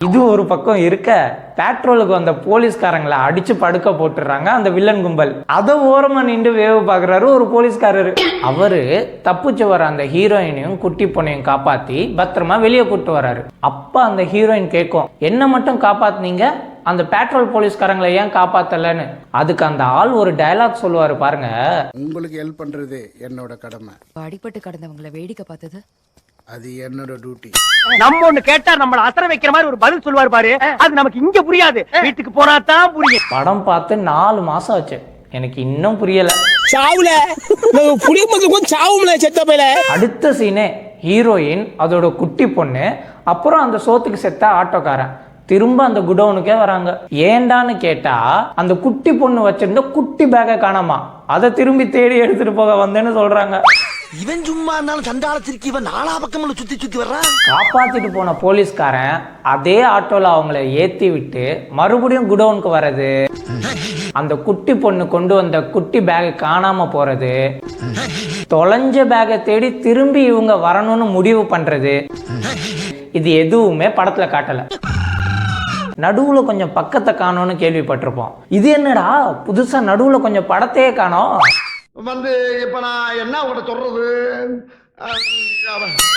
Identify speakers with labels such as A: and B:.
A: இது ஒரு பக்கம் இருக்க, பெட்ரோலுக்கு வந்த போலீஸ்காரங்களை அடிச்சு படுக்க போட்டுறாங்க அந்த வில்லன் கும்பல். அதை ஓரமா நின்று வேவு பாக்குறாரு ஒரு போலீஸ்காரரு. அவரு தப்பிச்சு வர அந்த ஹீரோயினையும் குட்டி பொண்ணையும் காப்பாத்தி பத்திரமா வெளியே கூட்டு வர்றாரு. அப்ப அந்த ஹீரோயின் கேட்கும், என்ன மட்டும் காப்பாத்துனீங்க, அந்த பெட்ரோல் போலீஸ்காரங்களை ஏன் காப்பாத்தலன்னு. அதுக்கு அந்த ஆள் ஒரு டயலாக் சொல்லுவாரு பாருங்க,
B: உங்களுக்கு ஹெல்ப் பண்றது என்னோட கடமை,
C: அடிபட்டு கடந்தவங்களை வேடிக்கை பார்த்தது
B: அது என்னோட டியூட்டி.
D: நம்ம ஒண்ணு கேட்டா நம்மள அசர வைக்கிற மாதிரி ஒரு பதில் சொல்லுவாரு பாரு, அது நமக்கு இங்க புரியாது, வீட்டுக்கு போனா தான் புரியும்.
A: படம் பார்த்து 4 மாசம் ஆச்சு, எனக்கு இன்னும் புரியல. அடுத்த சீனே ஹீரோயின், அதோட குட்டி பொண்ணு, அப்புறம் அந்த சோத்துக்கு செத்த ஆட்டோக்காரன் திரும்ப அந்த குடோனுக்கே வராங்க. ஏண்டான்னு கேட்டா அந்த குட்டி பொண்ணு வச்சிருந்த குட்டி பேக்கை காணாமா, அதை திரும்பி தேடி எடுத்துட்டு போக வந்தேன்னு சொல்றாங்க.
E: இவன் சும்மா இருந்தாலும் சண்டாளத்திற்கு இவன் நாலா பக்கம் சுத்தி சுத்தி வர்றான்.
A: காப்பாத்திட்டு போன போலீஸ்காரன் அதே ஆட்டோல அவங்கள ஏத்தி விட்டு மறுபடியும் குடோனுக்கு வர்றது, அந்த குட்டி பொண்ணு கொண்டு வந்த குட்டி பேக் காணாம போறது, தொலைஞ்ச பேக்கை தேடி திரும்பி இவங்க வரணும்னு முடிவு பண்றது, இது எதுவுமே படத்துல காட்டல. நடுவுல கொஞ்சம் பக்கத்தை காணோம்னு கேள்விப்பட்டிருப்போம். இது என்னடா புதுசா நடுவுல கொஞ்சம் படத்தையே காணோம்.
E: இப்ப நான் என்ன உங்கள்ட்ட சொல்றது.